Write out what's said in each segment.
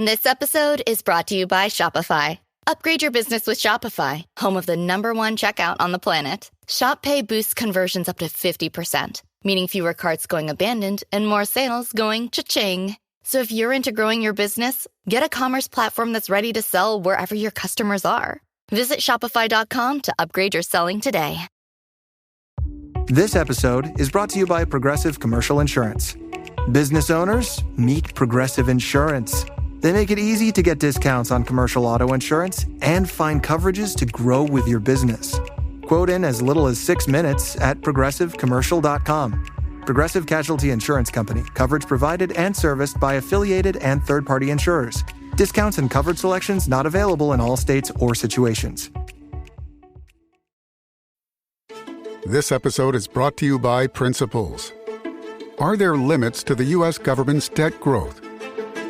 This episode is brought to you by Shopify. Upgrade your business with Shopify, home of the #1 checkout on the planet. Shop Pay boosts conversions up to 50%, meaning fewer carts going abandoned and more sales going cha-ching. So if you're into growing your business, get a commerce platform that's ready to sell wherever your customers are. Visit shopify.com to upgrade your selling today. This episode is brought to you by Progressive Commercial Insurance. Business owners, meet Progressive Insurance. They make it easy to get discounts on commercial auto insurance and find coverages to grow with your business. Quote in as little as 6 minutes at progressivecommercial.com. Progressive Casualty Insurance Company. Coverage provided and serviced by affiliated and third-party insurers. Discounts and coverage selections not available in all states or situations. This episode is brought to you by Principles. Are there limits to the U.S. government's debt growth?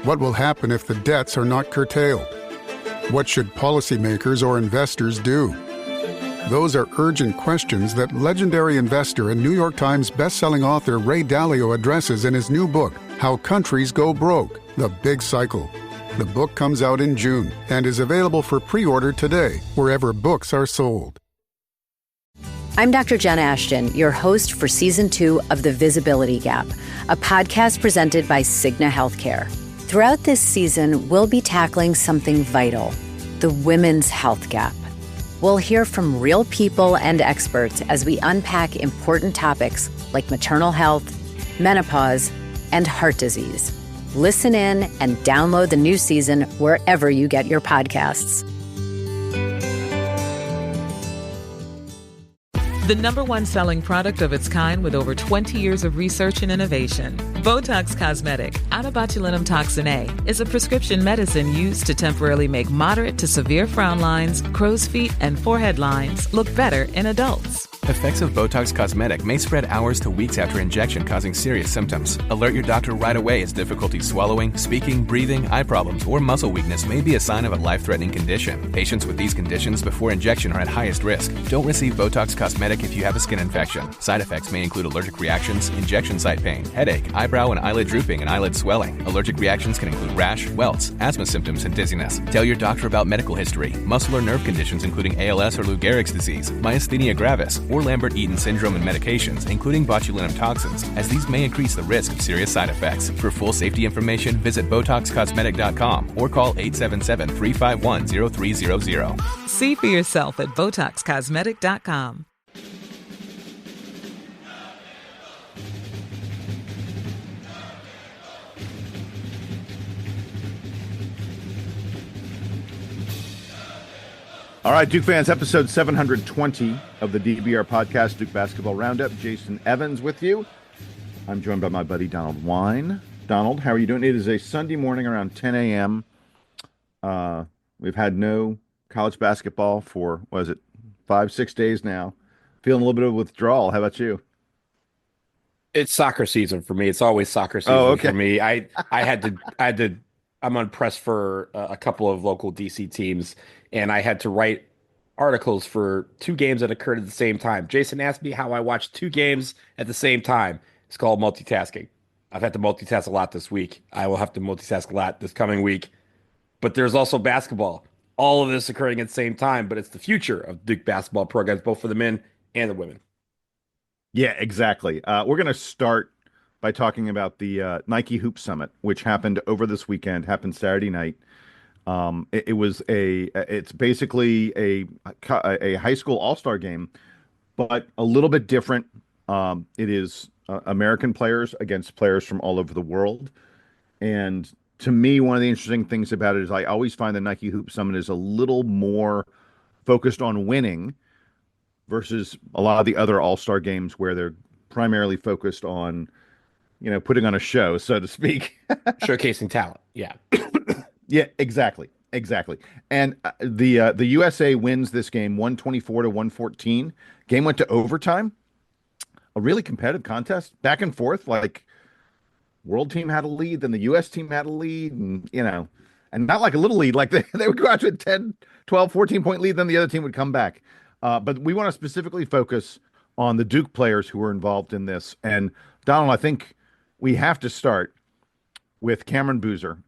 What will happen if the debts are not curtailed? What should policymakers or investors do? Those are urgent questions that legendary investor and New York Times bestselling author Ray Dalio addresses in his new book, How Countries Go Broke: The Big Cycle. The book comes out in June and is available for pre-order today, wherever books are sold. I'm Dr. Jen Ashton, your host for Season 2 of The Visibility Gap, a podcast presented by Cigna Healthcare. Throughout this season, we'll be tackling something vital, the women's health gap. We'll hear from real people and experts as we unpack important topics like maternal health, menopause, and heart disease. Listen in and download the new season wherever you get your podcasts. The #1 selling product of its kind with over 20 years of research and innovation. Botox Cosmetic, onabotulinum toxin A, is a prescription medicine used to temporarily make moderate to severe frown lines, crow's feet, and forehead lines look better in adults. Effects of Botox Cosmetic may spread hours to weeks after injection, causing serious symptoms. Alert your doctor right away as difficulty swallowing, speaking, breathing, eye problems, or muscle weakness may be a sign of a life-threatening condition. Patients with these conditions before injection are at highest risk. Don't receive Botox Cosmetic if you have a skin infection. Side effects may include allergic reactions, injection site pain, headache, eyebrow and eyelid drooping, and eyelid swelling. Allergic reactions can include rash, welts, asthma symptoms, and dizziness. Tell your doctor about medical history, muscle or nerve conditions including ALS or Lou Gehrig's disease, myasthenia gravis, or Lambert-Eaton syndrome and medications, including botulinum toxins, as these may increase the risk of serious side effects. For full safety information, visit BotoxCosmetic.com or call 877-351-0300. See for yourself at BotoxCosmetic.com. All right, Duke fans, episode 720 of the DBR podcast, Duke Basketball Roundup. Jason Evans with you. I'm joined by my buddy Donald Wine. Donald, how are you doing? It is a Sunday morning around 10 a.m. We've had no college basketball for, 5-6 days now. Feeling a little bit of withdrawal. How about you? It's soccer season for me. It's always soccer season for me. I had to. I'm on press for a couple of local DC teams, and I had to write articles for 2 games that occurred at the same time. Jason asked me how I watched 2 games at the same time. It's called multitasking. I've had to multitask a lot this week. I will have to multitask a lot this coming week. But there's also basketball. All of this occurring at the same time, but it's the future of Duke basketball programs, both for the men and the women. Yeah, exactly. We're going to start by talking about the Nike Hoop Summit, which happened over this weekend, happened Saturday night. It's basically a high school all-star game, but a little bit different. It is American players against players from all over the world. And to me, one of the interesting things about it is I always find the Nike Hoop Summit is a little more focused on winning versus a lot of the other all-star games where they're primarily focused on, putting on a show, so to speak. Showcasing talent. Yeah. Yeah, exactly. And the USA wins this game 124-114. Game went to overtime. A really competitive contest, back and forth. Like, world team had a lead, then the US team had a lead, and not like a little lead. Like they would go out to a 10, 12, 14-point lead, then the other team would come back. But we want to specifically focus on the Duke players who were involved in this. And Donald, I think we have to start with Cameron Boozer,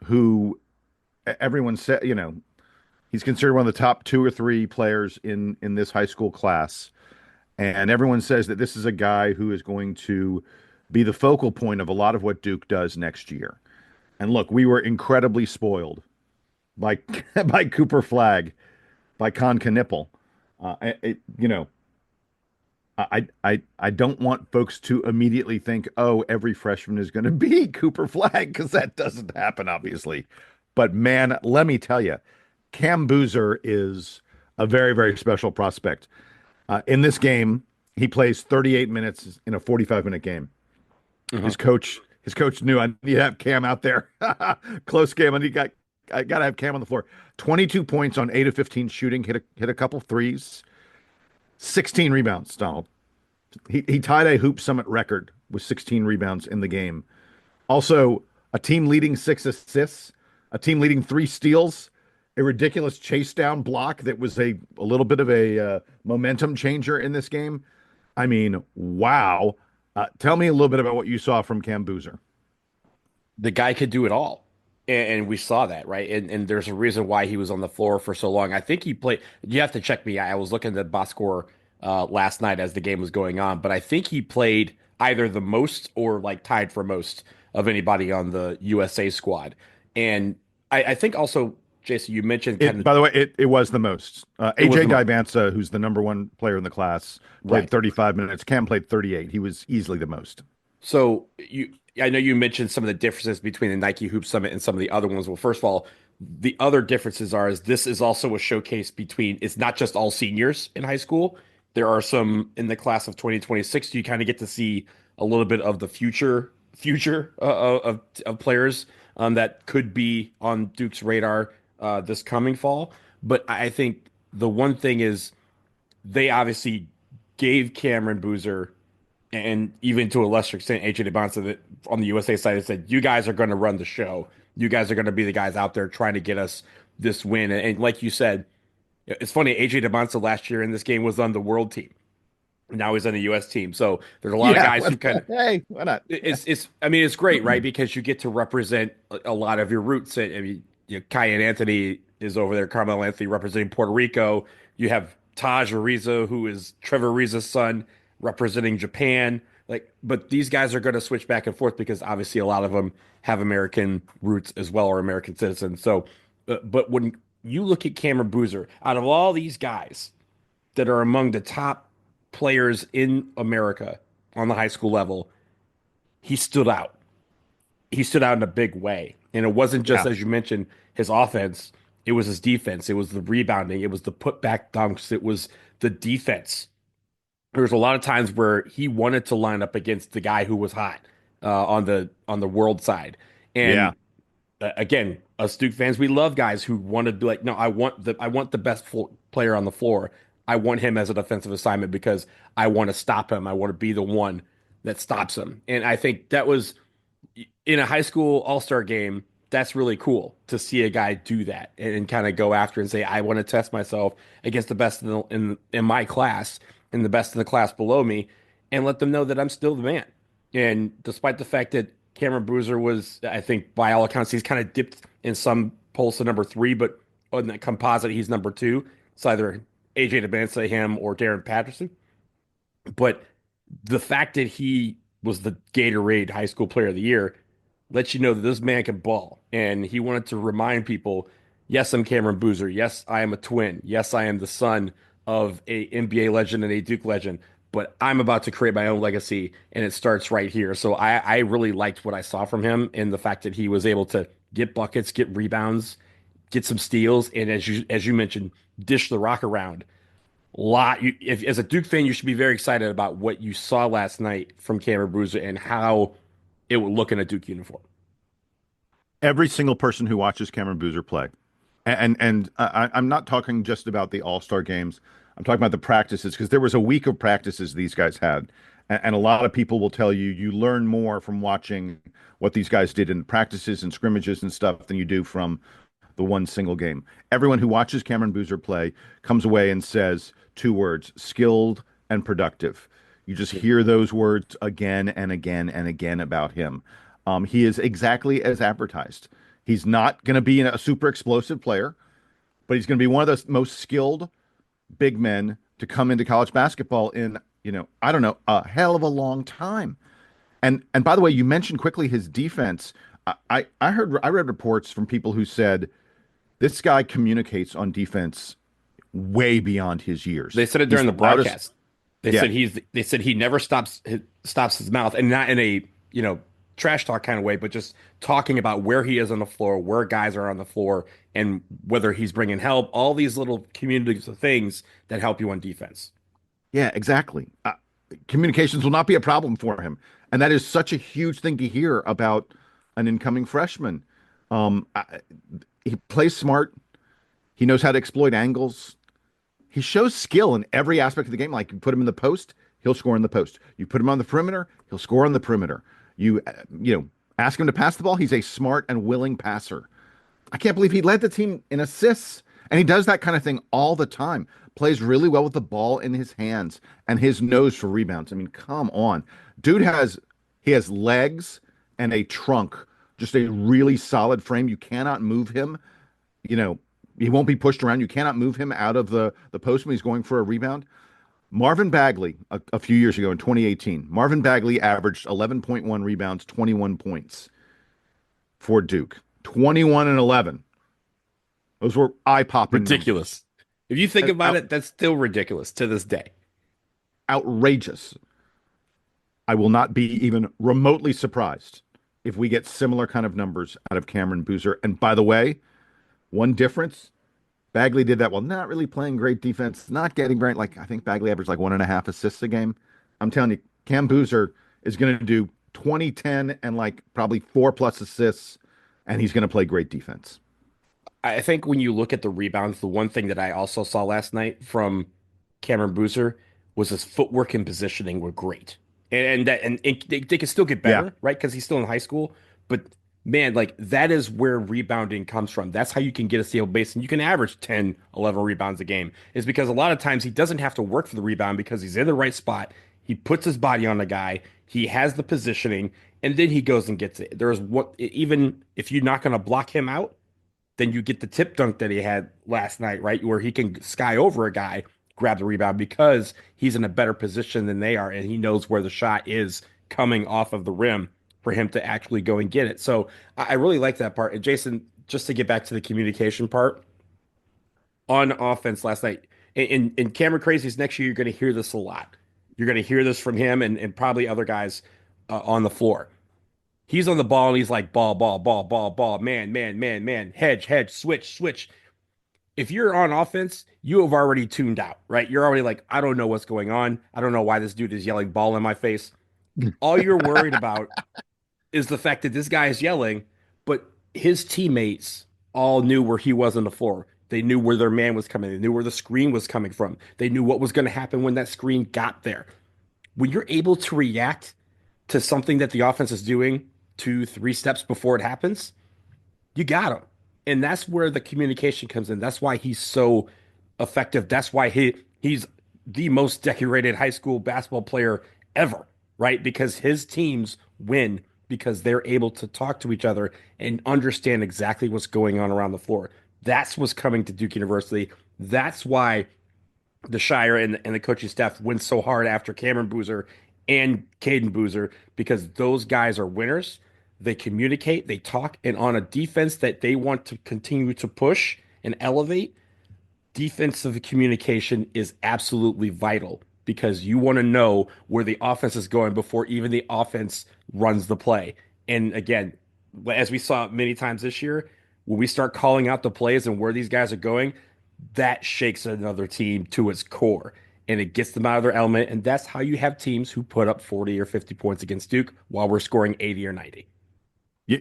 who everyone said, he's considered one of the top two or three players in this high school class. And everyone says that this is a guy who is going to be the focal point of a lot of what Duke does next year. And look, we were incredibly spoiled by by Cooper Flagg, by Con Knipple. You know, I don't want folks to immediately think, oh, every freshman is going to be Cooper Flagg, because that doesn't happen, obviously. But man, let me tell you, Cam Boozer is a very, very special prospect. In this game, he plays 38 minutes in a 45-minute game. Uh-huh. His coach knew I need to have Cam out there. Close game. I got to have Cam on the floor. 22 points on 8 of 15 shooting. Hit a couple threes. 16 rebounds, Donald. He tied a Hoop Summit record with 16 rebounds in the game. Also, a team leading 6 assists, a team leading 3 steals, a ridiculous chase down block that was a little bit of a momentum changer in this game. I mean, wow. Tell me a little bit about what you saw from Cam Boozer. The guy could do it all. And we saw that, right? And there's a reason why he was on the floor for so long. I think he played. You have to check me. I was looking at the box score last night as the game was going on, but I think he played either the most or like tied for most of anybody on the USA squad. And I think also, Jason, you mentioned by the way, it was the most. AJ Dibansa, who's the number one player in the class, played 35 minutes. Cam played 38. He was easily the most. So I know you mentioned some of the differences between the Nike Hoop Summit and some of the other ones. Well, first of all, the other differences is this is also a showcase between, it's not just all seniors in high school. There are some in the class of 2026. You kind of get to see a little bit of the future of players that could be on Duke's radar this coming fall. But I think the one thing is they obviously gave Cameron Boozer, and even to a lesser extent, AJ DeBonsa, that on the USA side, it said, you guys are going to run the show. You guys are going to be the guys out there trying to get us this win. And like you said, it's funny, AJ DeBonsa last year in this game was on the world team. Now he's on the US team. So there's a lot of guys who kind of, hey, why not? It's great, right? Because you get to represent a lot of your roots. I mean, Kyan Anthony is over there, Carmelo Anthony representing Puerto Rico. You have Taj Ariza, who is Trevor Ariza's son, representing Japan. But these guys are going to switch back and forth because obviously a lot of them have American roots as well, or American citizens. So, but when you look at Cameron Boozer, out of all these guys that are among the top players in America on the high school level, he stood out. He stood out in a big way. And it wasn't just, as you mentioned, his offense. It was his defense. It was the rebounding. It was the putback dunks. It was the defense. There was a lot of times where he wanted to line up against the guy who was hot on the world side. And again, us Duke fans, we love guys who want to be like, no, I want the best player on the floor. I want him as a defensive assignment because I want to stop him. I want to be the one that stops him. And I think that was in a high school all-star game. That's really cool to see a guy do that and kind of go after and say, I want to test myself against the best in my class and the best in the class below me, and let them know that I'm still the man. And despite the fact that Cameron Boozer was, I think, by all accounts, he's kind of dipped in some polls to number 3, but on the composite, he's number 2. It's either AJ DeBansa, him, or Darren Patterson. But the fact that he was the Gatorade High School Player of the Year lets you know that this man can ball. And he wanted to remind people, yes, I'm Cameron Boozer. Yes, I am a twin. Yes, I am the son of a NBA legend and a Duke legend, but I'm about to create my own legacy, and it starts right here. So I really liked what I saw from him, and the fact that he was able to get buckets, get rebounds, get some steals, and as you mentioned, dish the rock around. As a Duke fan, you should be very excited about what you saw last night from Cameron Boozer and how it would look in a Duke uniform. Every single person who watches Cameron Boozer play, and I'm not talking just about the All-Star games. I'm talking about the practices, because there was a week of practices these guys had. And a lot of people will tell you learn more from watching what these guys did in practices and scrimmages and stuff than you do from the one single game. Everyone who watches Cameron Boozer play comes away and says 2 words: skilled and productive. You just hear those words again and again and again about him. He is exactly as advertised. He's not going to be a super explosive player, but he's going to be one of the most skilled big men to come into college basketball in, I don't know, a hell of a long time. And by the way, you mentioned quickly his defense. I read reports from people who said this guy communicates on defense way beyond his years. They said it during the broadcast. They said he never stops his mouth, and not in a trash talk kind of way, but just talking about where he is on the floor, where guys are on the floor, and whether he's bringing help. All these little communities of things that help you on defense. Yeah, exactly. Communications will not be a problem for him, and that is such a huge thing to hear about an incoming freshman. He plays smart. He knows how to exploit angles. He shows skill in every aspect of the game. Like, you put him in the post, he'll score in the post. You put him on the perimeter, he'll score on the perimeter. You ask him to pass the ball, he's a smart and willing passer. I can't believe he led the team in assists, and he does that kind of thing all the time. Plays really well with the ball in his hands and his nose for rebounds. I mean, come on. Dude has legs and a trunk, just a really solid frame. You cannot move him. He won't be pushed around. You cannot move him out of the post when he's going for a rebound. Marvin Bagley, a few years ago in 2018, Marvin Bagley averaged 11.1 rebounds, 21 points for Duke. 21 and 11. Those were eye-popping. Ridiculous. Numbers. If you think about it, that's still ridiculous to this day. Outrageous. I will not be even remotely surprised if we get similar kind of numbers out of Cameron Boozer. And by the way, one difference, Bagley did that while not really playing great defense, not getting great. I think Bagley averaged 1.5 assists a game. I'm telling you, Cam Boozer is going to do 20, 10, and probably 4+ assists, and he's going to play great defense. I think when you look at the rebounds, the one thing that I also saw last night from Cameron Boozer was his footwork and positioning were great. And they can still get better, right? Because he's still in high school. But man, that is where rebounding comes from. That's how you can get a steal base, and you can average 10, 11 rebounds a game. Is because a lot of times he doesn't have to work for the rebound because he's in the right spot. He puts his body on the guy. He has the positioning, and then he goes and gets it. Even if you're not going to block him out, then you get the tip dunk that he had last night, right? Where he can sky over a guy, grab the rebound because he's in a better position than they are, and he knows where the shot is coming off of the rim for him to actually go and get it. So I really like that part. And Jason, just to get back to the communication part, on offense last night, in Cameron Crazy's next year, you're going to hear this a lot. You're going to hear this from him and probably other guys on the floor. He's on the ball and he's like, ball, ball, ball, ball, ball, man, man, man, man, hedge, hedge, switch, switch. If you're on offense, you have already tuned out, right? You're already like, I don't know what's going on. I don't know why this dude is yelling ball in my face. All you're worried about is the fact that this guy is yelling, but his teammates all knew where he was on the floor. They knew where their man was coming. They knew where the screen was coming from. They knew what was going to happen when that screen got there. When you're able to react to something that the offense is doing 2-3 steps before it happens, you got him. And that's where the communication comes in. That's why he's so effective. That's why he's the most decorated high school basketball player ever, right? Because his teams win because they're able to talk to each other and understand exactly what's going on around the floor. That's what's coming to Duke University. That's why the Shire and the coaching staff went so hard after Cameron Boozer and Kaden Boozer, because those guys are winners. They communicate, they talk, and on a defense that they want to continue to push and elevate, defensive communication is absolutely vital because you want to know where the offense is going before even the offense runs the play. And again, as we saw many times this year, when we start calling out the plays and where these guys are going, that shakes another team to its core and it gets them out of their element. And that's how you have teams who put up 40 or 50 points against Duke while we're scoring 80 or 90.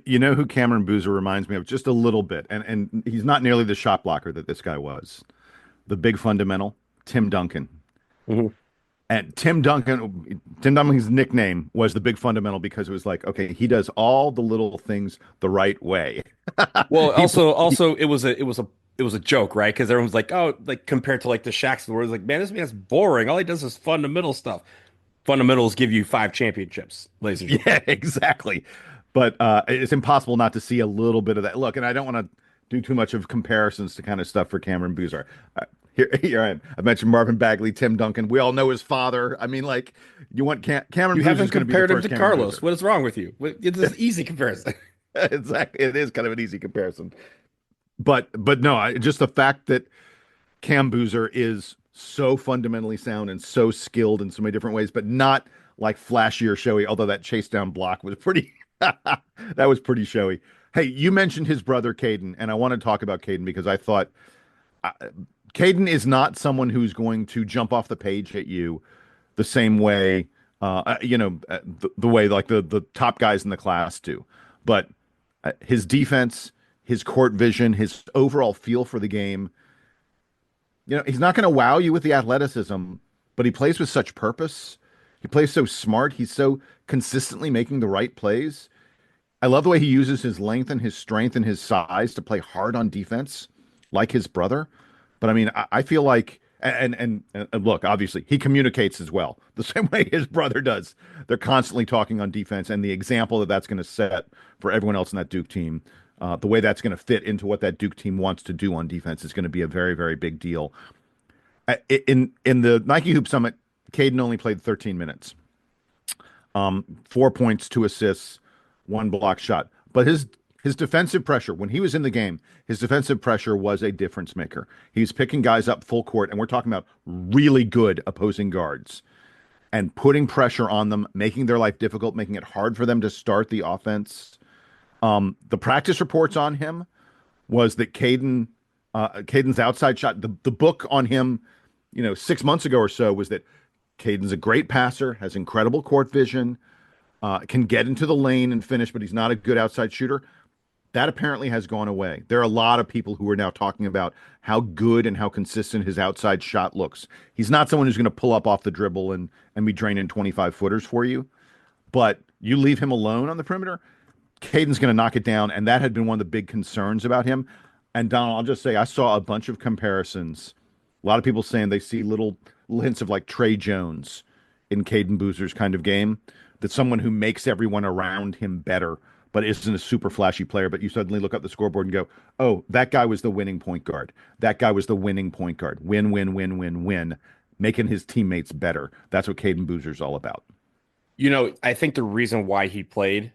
You know who Cameron Boozer reminds me of just a little bit, and he's not nearly the shot blocker that this guy was. The big fundamental, Tim Duncan. Mm-hmm. And Tim Duncan's nickname was the big fundamental because it was like, okay, he does all the little things the right way. Well, also it was a joke, right? Because everyone's like, oh, like compared to like the Shaqs of the world, like, man, this man's boring. All he does is fundamental stuff. Fundamentals give you 5 championships, ladies and gentlemen. Yeah, exactly. but it's impossible not to see a little bit of that. Look, and I don't want to do too much of comparisons to kind of stuff for Cameron Boozer. Here I am. I mentioned Marvin Bagley, Tim Duncan. We all know his father. I mean, like, you want Cameron You Boozer haven't is going to be the compared him first to Cameron Carlos. Boozer. What is wrong with you? It's an easy comparison. Exactly. It is kind of an easy comparison. But no, just the fact that Cam Boozer is so fundamentally sound and so skilled in so many different ways, but not like flashy or showy, although that chase down block was pretty that was pretty showy. Hey, you mentioned his brother Kaden, and I want to talk about Kaden because I thought uh, Kaden is not someone who's going to jump off the page at you the same way the way like the top guys in the class do. But his defense, his court vision, his overall feel for the game, he's not going to wow you with the athleticism, but he plays with such purpose. He plays so smart. He's so consistently making the right plays. I love the way he uses his length and his strength and his size to play hard on defense, like his brother. But I mean, I feel like, and look, obviously, he communicates as well, the same way his brother does. They're constantly talking on defense, and the example that that's going to set for everyone else in that Duke team, the way that's going to fit into what that Duke team wants to do on defense is going to be a very, very big deal. In the Nike Hoop Summit, Kaden only played 13 minutes, 4 points, 2 assists, 1 block shot. But his defensive pressure, when he was in the game, his defensive pressure was a difference maker. He's picking guys up full court, and we're talking about really good opposing guards and putting pressure on them, making their life difficult, making it hard for them to start the offense. The practice reports on him was that Caden's outside shot, the book on him, 6 months ago or so was that Caden's a great passer, has incredible court vision, can get into the lane and finish, but he's not a good outside shooter. That apparently has gone away. There are a lot of people who are now talking about how good and how consistent his outside shot looks. He's not someone who's going to pull up off the dribble and be draining 25 footers for you, but you leave him alone on the perimeter, Caden's going to knock it down, and that had been one of the big concerns about him. And Donald, I'll just say I saw a bunch of comparisons. A lot of people saying they see little hints of like Trey Jones in Kaden Boozer's kind of game, that someone who makes everyone around him better, but isn't a super flashy player. But you suddenly look up the scoreboard and go, oh, that guy was the winning point guard. That guy was the winning point guard. Win, win, win, win, win. Making his teammates better. That's what Kaden Boozer's all about. I think the reason why he played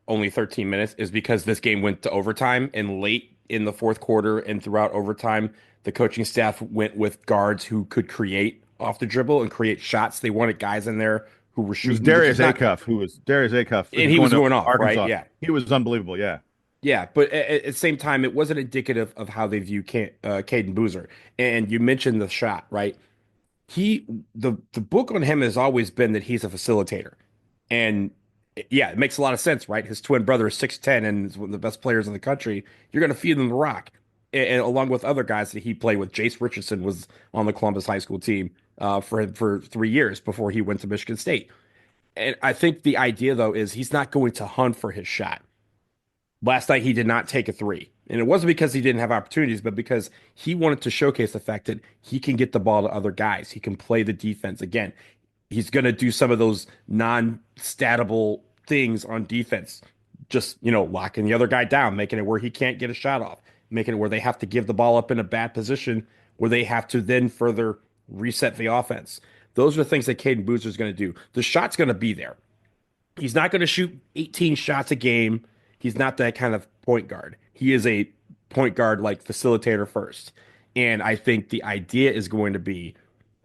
only 13 minutes is because this game went to overtime, and late in the fourth quarter and throughout overtime, the coaching staff went with guards who could create off the dribble and create shots. They wanted guys in there who were shooting. Darius Acuff, and he was going off, Arkansas. Right? Yeah, he was unbelievable. Yeah, yeah. But at the same time, it wasn't indicative of how they view Kaden Boozer. And you mentioned the shot, right? The book on him has always been that he's a facilitator, and yeah, it makes a lot of sense, right? His twin brother is 6'10" and is one of the best players in the country. You're going to feed him the rock, and along with other guys that he played with. Jace Richardson was on the Columbus High School team for 3 years before he went to Michigan State. And I think the idea, though, is he's not going to hunt for his shot. Last night, he did not take a three. And it wasn't because he didn't have opportunities, but because he wanted to showcase the fact that he can get the ball to other guys. He can play the defense. Again, he's going to do some of those non-statable things on defense. Just, locking the other guy down, making it where he can't get a shot off, making it where they have to give the ball up in a bad position, where they have to then further reset the offense. Those are the things that Kaden Boozer is going to do. The shot's going to be there. He's not going to shoot 18 shots a game. He's not that kind of point guard. He is a point guard, like facilitator first. And I think the idea is going to be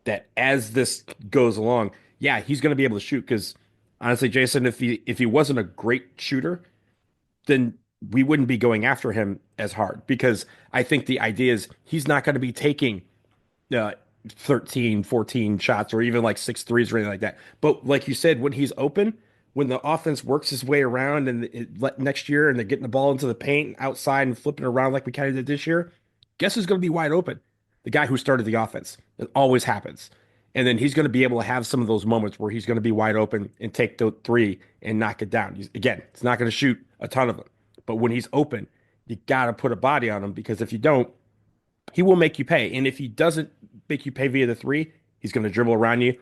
that as this goes along, yeah, he's going to be able to shoot. Because honestly, Jason, if he wasn't a great shooter, then we wouldn't be going after him as hard. Because I think the idea is he's not going to be taking 13, 14 shots or even like 6 threes or anything like that. But like you said, when he's open, when the offense works its way around and next year and they're getting the ball into the paint outside and flipping around like we kind of did this year, guess who's going to be wide open? The guy who started the offense. It always happens. And then he's going to be able to have some of those moments where he's going to be wide open and take the three and knock it down. Again, it's not going to shoot a ton of them. But when he's open, you got to put a body on him, because if you don't, he will make you pay. And if he doesn't make you pay via the three, he's going to dribble around you,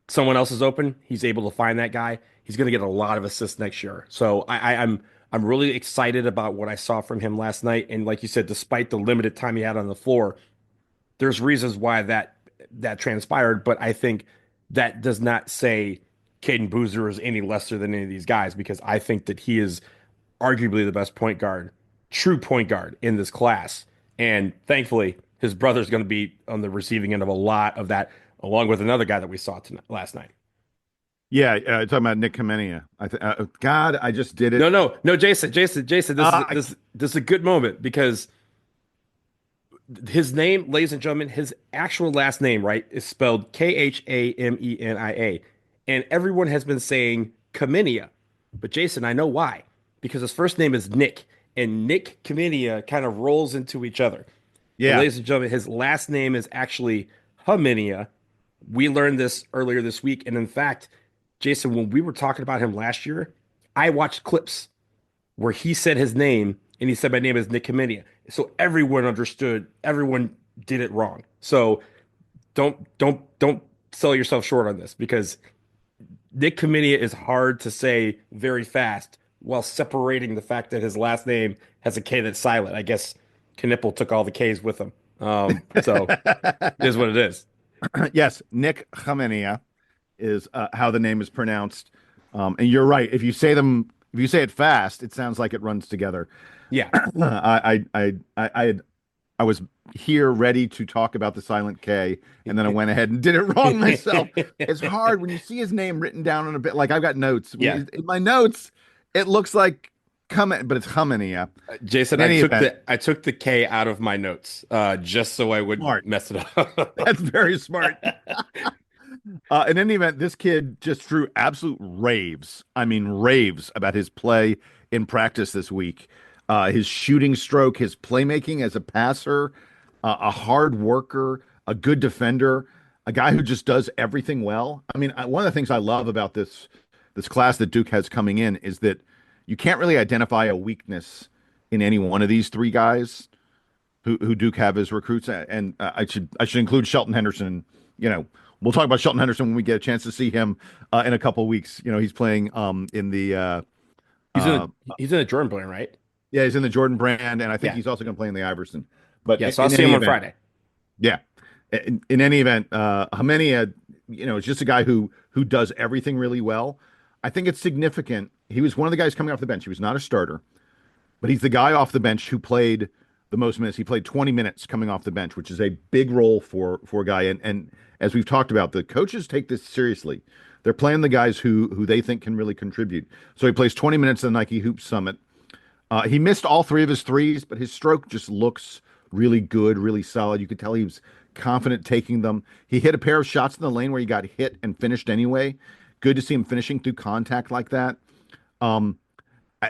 someone else is open, he's able to find that guy. He's going to get a lot of assists next year. So I'm really excited about what I saw from him last night. And like you said, despite the limited time he had on the floor, there's reasons why that transpired. But I think that does not say Kaden Boozer is any lesser than any of these guys, because I think that he is arguably the best point guard, true point guard in this class. And thankfully, his brother's going to be on the receiving end of a lot of that, along with another guy that we saw last night. Yeah, talking about Nick Haminia. God, I just did it. No, Jason. This is a good moment, because his name, ladies and gentlemen, his actual last name, right, is spelled Khamenia, and everyone has been saying Kaminia, but Jason, I know why, because his first name is Nick, and Nick Kaminia kind of rolls into each other. Yeah, but ladies and gentlemen, his last name is actually Haminia. We learned this earlier this week, and in fact, Jason, when we were talking about him last year, I watched clips where he said his name and he said, my name is Nick Haminia. So everyone understood, everyone did it wrong. So don't sell yourself short on this, because Nick Haminia is hard to say very fast while separating the fact that his last name has a K that's silent. I guess Knipple took all the Ks with him. So it is what it is. Yes, Nick Haminia is how the name is pronounced. And you're right. If you say it fast, it sounds like it runs together. Yeah. I was here ready to talk about the silent K, and then I went ahead and did it wrong myself. It's hard when you see his name written down on a bit. Like, I've got notes. Yeah. In my notes, it looks like but it's Haminia. Jason, I took the K out of my notes just so I wouldn't mess it up. That's very smart. In any event, this kid just drew absolute raves. I mean, raves about his play in practice this week. His shooting stroke, his playmaking as a passer, a hard worker, a good defender, a guy who just does everything well. I mean, one of the things I love about this class that Duke has coming in is that you can't really identify a weakness in any one of these three guys who Duke have as recruits. And I should include Shelton Henderson. You know, we'll talk about Shelton Henderson when we get a chance to see him in a couple of weeks. You know, he's playing in the he's in the Jordan brand, right? Yeah, he's in the Jordan brand, and I think he's also going to play in the Iverson. But yeah, so I'll see him on Friday. Yeah. In any event, Haminia, is just a guy who does everything really well. I think it's significant. He was one of the guys coming off the bench. He was not a starter, but he's the guy off the bench who played the most minutes. He played 20 minutes coming off the bench, which is a big role for a guy. And as we've talked about, the coaches take this seriously. They're playing the guys who they think can really contribute. So he plays 20 minutes at the Nike Hoop Summit. He missed all three of his threes, but his stroke just looks really good, really solid. You could tell he was confident taking them. He hit a pair of shots in the lane where he got hit and finished anyway. Good to see him finishing through contact like that.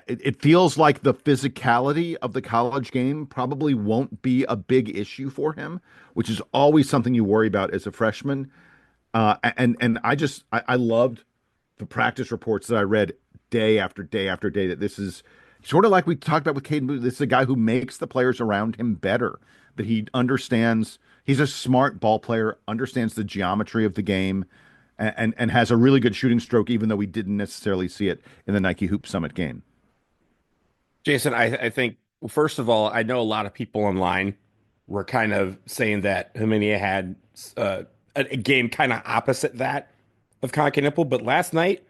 It feels like the physicality of the college game probably won't be a big issue for him, which is always something you worry about as a freshman. And I loved the practice reports that I read day after day after day that this is sort of like we talked about with Kaden Booth. This is a guy who makes the players around him better, that he understands. He's a smart ball player, understands the geometry of the game, and has a really good shooting stroke, even though we didn't necessarily see it in the Nike Hoop Summit game. Jason, I think, well, first of all, I know a lot of people online were kind of saying that Haminia had a game kind of opposite that of Knipple, but last night,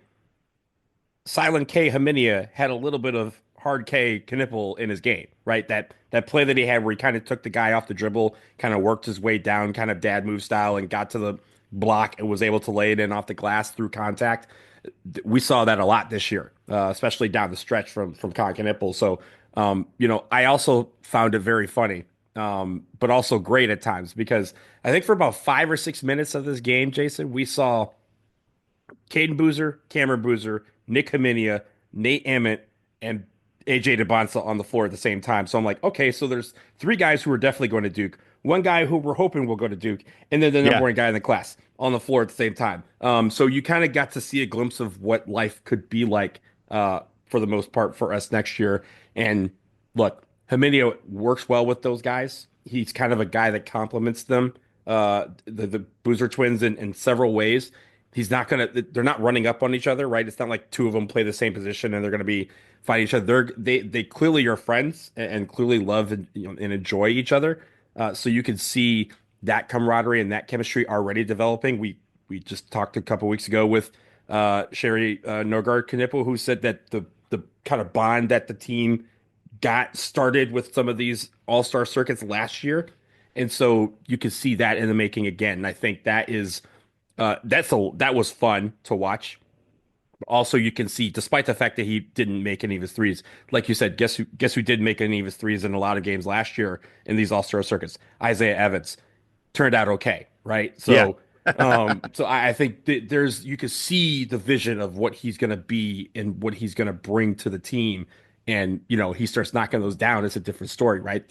Silent K Haminia had a little bit of hard K Knipple in his game, right? That play that he had where he kind of took the guy off the dribble, kind of worked his way down, kind of dad move style, and got to the block and was able to lay it in off the glass through contact. We saw that a lot this year, especially down the stretch from Knipple. So, I also found it very funny, but also great at times, because I think for about 5 or 6 minutes of this game, Jason, we saw Kaden Boozer, Cameron Boozer, Nick Haminia, Nate Ament, and AJ DeBonsa on the floor at the same time. So I'm like, okay, so there's 3 guys who are definitely going to Duke, one guy who we're hoping will go to Duke, and then the number one guy in the class on the floor at the same time. So you kind of got to see a glimpse of what life could be like for the most part for us next year. And look, Haminia works well with those guys. He's kind of a guy that complements them, the Boozer twins in several ways. He's not gonna. They're not running up on each other, right? It's not like two of them play the same position and they're gonna be fighting each other. They clearly are friends and clearly love and and enjoy each other. So you can see that camaraderie and that chemistry already developing. We just talked a couple weeks ago with Sherry Norgard Knipple, who said that the kind of bond that the team got started with some of these all-star circuits last year. And so you can see that in the making again. And I think that is that was fun to watch. Also, you can see, despite the fact that he didn't make any of his threes, like you said, guess who did make any of his threes in a lot of games last year in these All-Star circuits? Isaiah Evans turned out okay, right? Yeah. So, so I think there's you can see the vision of what he's going to be and what he's going to bring to the team, and he starts knocking those down. It's a different story, right?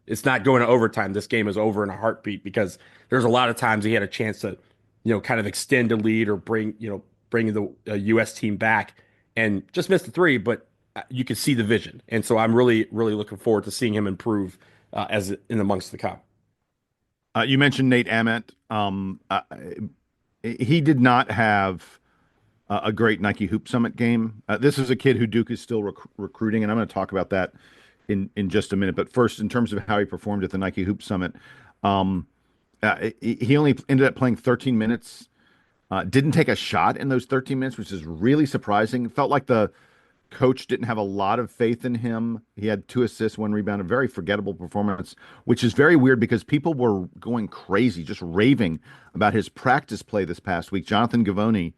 It's not going to overtime. This game is over in a heartbeat because there's a lot of times he had a chance to, kind of extend a lead or bring the U.S. team back and just missed the three, but you can see the vision. And so I'm really, really looking forward to seeing him improve as in amongst the cup. You mentioned Nate Ament. He did not have a great Nike Hoop Summit game. This is a kid who Duke is still recruiting, and I'm going to talk about that in just a minute. But first, in terms of how he performed at the Nike Hoop Summit, he only ended up playing 13 minutes. Didn't take a shot in those 13 minutes, which is really surprising. Felt like the coach didn't have a lot of faith in him. He had 2 assists, 1 rebound, a very forgettable performance, which is very weird because people were going crazy, just raving about his practice play this past week. Jonathan Givony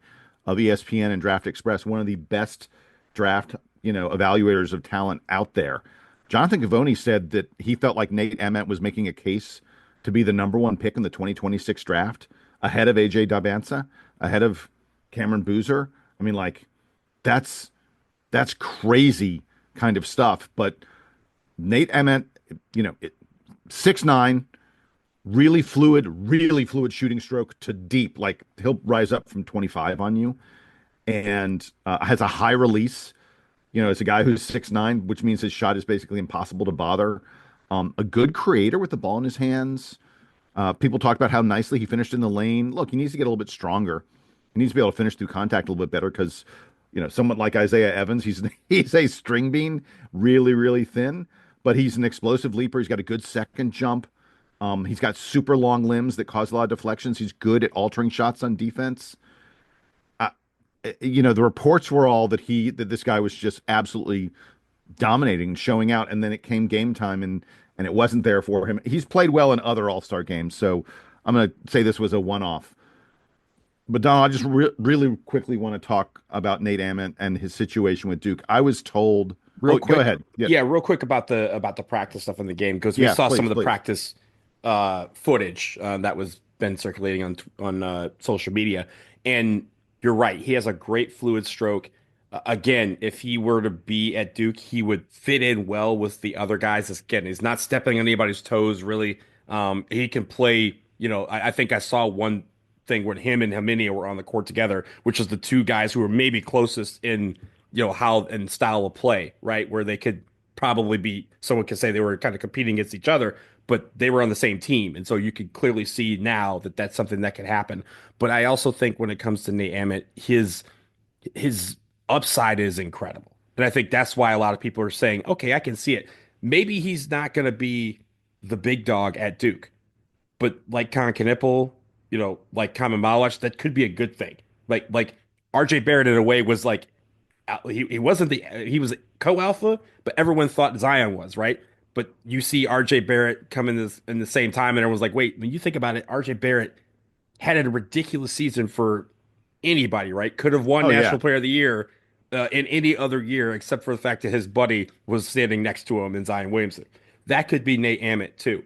of ESPN and Draft Express, one of the best draft, evaluators of talent out there. Jonathan Givony said that he felt like Nate Ament was making a case to be the number 1 pick in the 2026 draft, ahead of AJ Dabansa, ahead of Cameron Boozer. I mean, that's crazy kind of stuff. But Nate Ament, 6'9", really fluid shooting stroke to deep. Like he'll rise up from 25 on you, and has a high release. As a guy who's 6'9", which means his shot is basically impossible to bother. A good creator with the ball in his hands. People talk about how nicely he finished in the lane. Look, he needs to get a little bit stronger. He needs to be able to finish through contact a little bit better because, someone like Isaiah Evans, he's a string bean, really, really thin, but he's an explosive leaper. He's got a good second jump. He's got super long limbs that cause a lot of deflections. He's good at altering shots on defense. The reports were all that this guy was just absolutely dominating and showing out, and then it came game time and it wasn't there for him. He's played well in other All-Star games, so I'm going to say this was a one-off. But Don, I just really quickly want to talk about Nate Ament and his situation with Duke. I was told. Real quick, go ahead. Yeah, real quick about the practice stuff in the game, because we saw some of the practice footage that was been circulating on social media, and you're right. He has a great fluid stroke. Again, if he were to be at Duke, he would fit in well with the other guys. Again, he's not stepping on anybody's toes, really. He can play, I think I saw one thing when him and Haminia were on the court together, which is the two guys who were maybe closest in, how and style of play, right? Where they could probably be, someone could say they were kind of competing against each other, but they were on the same team. And so you could clearly see now that that's something that could happen. But I also think when it comes to Nate Ament, his upside is incredible. And I think that's why a lot of people are saying, okay, I can see it. Maybe he's not going to be the big dog at Duke, but like Con Knipple, like Kamen Malach, that could be a good thing. Like RJ Barrett in a way was like, he wasn't he was co-alpha, but everyone thought Zion was, right? But you see RJ Barrett come in the same time, and everyone's like, wait, when you think about it, RJ Barrett had a ridiculous season for anybody, right? Could have won National Player of the Year in any other year, except for the fact that his buddy was standing next to him in Zion Williamson. That could be Nate Ament too.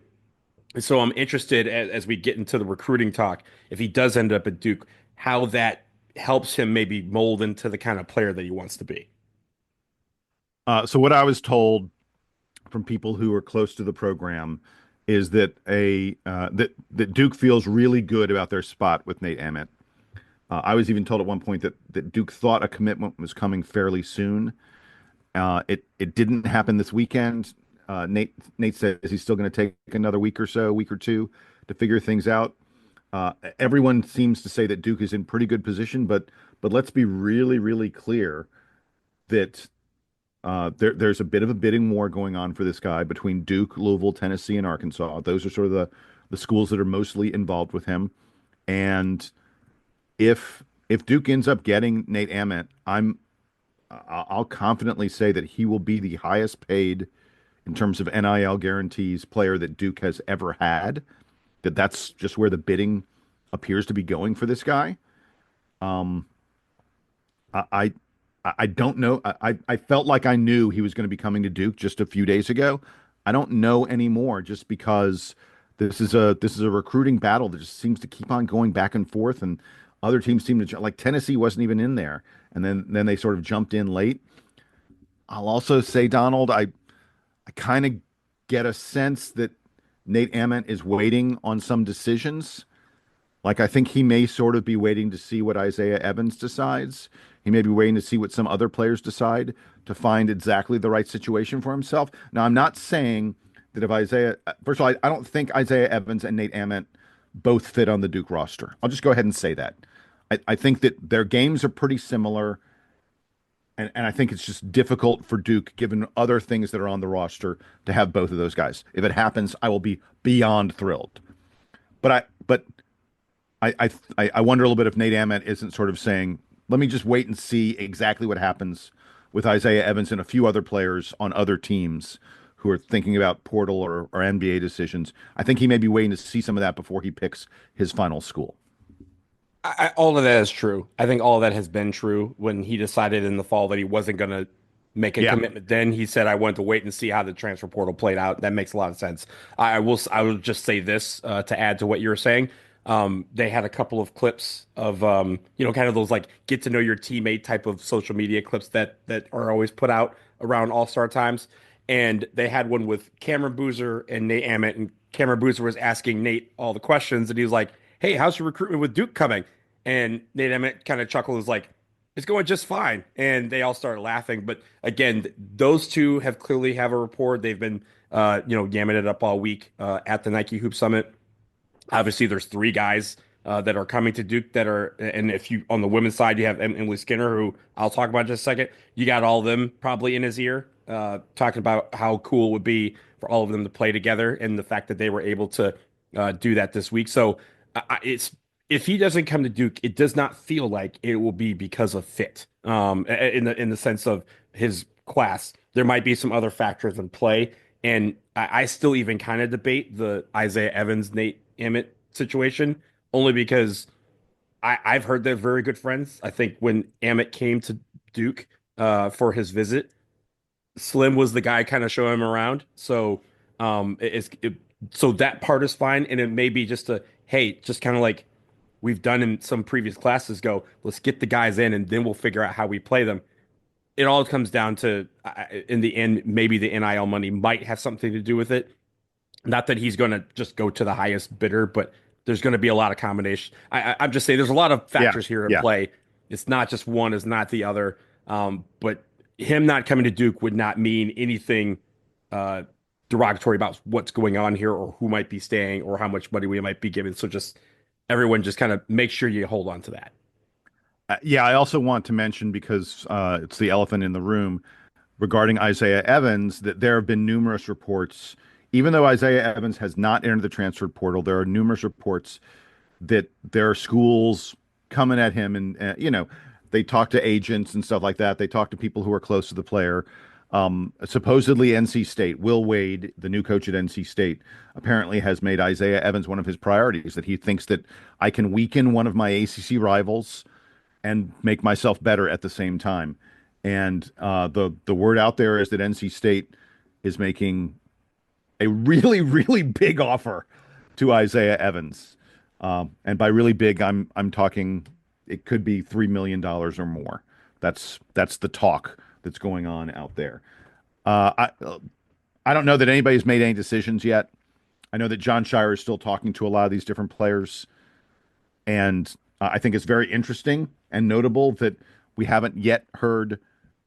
And so I'm interested as we get into the recruiting talk, if he does end up at Duke, how that helps him maybe mold into the kind of player that he wants to be. So what I was told from people who are close to the program is that that Duke feels really good about their spot with Nate Ament. I was even told at one point that Duke thought a commitment was coming fairly soon. It didn't happen this weekend. Nate says he's still going to take another week or two to figure things out. Everyone seems to say that Duke is in pretty good position, but let's be really, really clear that there's a bit of a bidding war going on for this guy between Duke, Louisville, Tennessee, and Arkansas. Those are sort of the schools that are mostly involved with him. And if Duke ends up getting Nate Ament, I'll confidently say that he will be the highest paid in terms of NIL guarantees player that Duke has ever had. That's just where the bidding appears to be going for this guy. Um, I I don't know. I felt like I knew he was going to be coming to Duke just a few days ago. I don't know anymore just because this is a recruiting battle that just seems to keep on going back and forth, and other teams seem to like Tennessee wasn't even in there, and then they sort of jumped in late. I'll also say, Donald, I kind of get a sense that Nate Ament is waiting on some decisions. Like, I think he may sort of be waiting to see what Isaiah Evans decides. He may be waiting to see what some other players decide to find exactly the right situation for himself. Now, I'm not saying that if first of all, I don't think Isaiah Evans and Nate Ament both fit on the Duke roster. I'll just go ahead and say that. I think that their games are pretty similar. And I think it's just difficult for Duke, given other things that are on the roster, to have both of those guys. If it happens, I will be beyond thrilled. But I wonder a little bit if Nate Ament isn't sort of saying, let me just wait and see exactly what happens with Isaiah Evans and a few other players on other teams who are thinking about portal or NBA decisions. I think he may be waiting to see some of that before he picks his final school. All of that is true. I think all of that has been true. When he decided in the fall that he wasn't going to make a commitment, then he said, I wanted to wait and see how the transfer portal played out. That makes a lot of sense. I will just say this to add to what you were saying. They had a couple of clips of, kind of those like get to know your teammate type of social media clips that are always put out around All-Star times. And they had one with Cameron Boozer and Nate Ament. And Cameron Boozer was asking Nate all the questions. And he was like, hey, how's your recruitment with Duke coming? And Nate Ament kind of chuckled, was like, it's going just fine. And they all started laughing. But again, those two have clearly have a rapport. They've been, yamming it up all week at the Nike Hoop Summit. Obviously, there's three guys that are coming to Duke that are, and if you on the women's side, you have Emily Skinner, who I'll talk about in just a second. You got all of them probably in his ear, talking about how cool it would be for all of them to play together, and the fact that they were able to do that this week. So it's if he doesn't come to Duke, it does not feel like it will be because of fit. In the sense of his class, there might be some other factors in play, and I still even kind of debate the Isaiah Evans, Nate Ament situation, only because I've heard they're very good friends. I think when Ament came to Duke for his visit, Slim was the guy kind of showing him around. So so that part is fine, and it may be just just kind of like we've done in some previous classes. Let's get the guys in, and then we'll figure out how we play them. It all comes down to, in the end, maybe the NIL money might have something to do with it. Not that he's going to just go to the highest bidder, but there's going to be a lot of combination. I'm just saying there's a lot of factors here at play. It's not just one, it's not the other. But him not coming to Duke would not mean anything derogatory about what's going on here or who might be staying or how much money we might be giving. So just everyone just kind of make sure you hold on to that. I also want to mention, because it's the elephant in the room, regarding Isaiah Evans, that there have been numerous reports. Even though Isaiah Evans has not entered the transfer portal, there are numerous reports that there are schools coming at him, and they talk to agents and stuff like that. They talk to people who are close to the player. Supposedly NC State, Will Wade, the new coach at NC State, apparently has made Isaiah Evans one of his priorities, that he thinks that I can weaken one of my ACC rivals and make myself better at the same time. And the word out there is that NC State is making a really, really big offer to Isaiah Evans. And by really big, I'm talking it could be $3 million or more. That's the talk that's going on out there. I don't know that anybody's made any decisions yet. I know that John Shire is still talking to a lot of these different players. And I think it's very interesting and notable that we haven't yet heard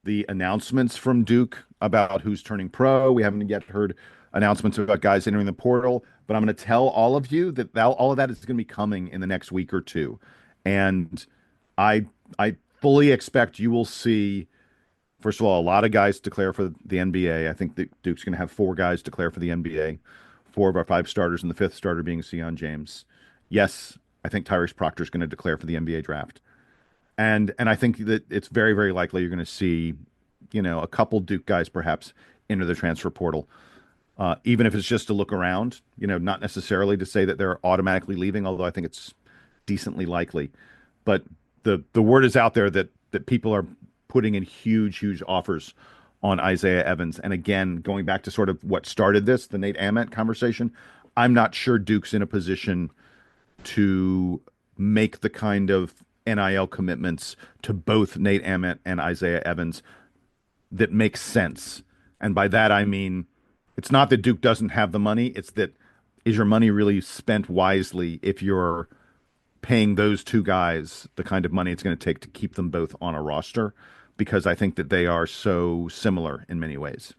the announcements from Duke about who's turning pro. We haven't yet heard announcements about guys entering the portal, but I'm going to tell all of you that all of that is going to be coming in the next week or two. And I I fully expect you will see, first of all, a lot of guys declare for the NBA. I think that Duke's going to have 4 guys declare for the NBA, 4 of our 5 starters, and the 5th starter being Sion James. Yes, I think Tyrese Proctor is going to declare for the NBA draft. And I think that it's very, very likely you're going to see, a couple Duke guys perhaps enter the transfer portal, even if it's just to look around, not necessarily to say that they're automatically leaving, although I think it's decently likely. But the word is out there that people are putting in huge, huge offers on Isaiah Evans. And again, going back to sort of what started this, the Nate Ament conversation, I'm not sure Duke's in a position to make the kind of NIL commitments to both Nate Ament and Isaiah Evans that makes sense. And by that, I mean, it's not that Duke doesn't have the money. It's that, is your money really spent wisely if you're paying those 2 guys the kind of money it's going to take to keep them both on a roster? Because I think that they are so similar in many ways.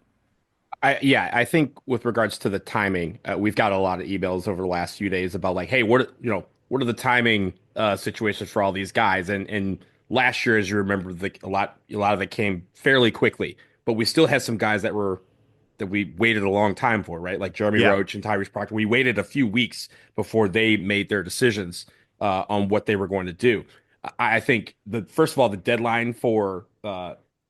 I think with regards to the timing, we've got a lot of emails over the last few days about like, hey, what are the timing situations for all these guys? And last year, as you remember, a lot of it came fairly quickly, but we still had some guys that we waited a long time for, right? Like Jeremy Roach and Tyrese Proctor. We waited a few weeks before they made their decisions on what they were going to do. I think first of all, the deadline for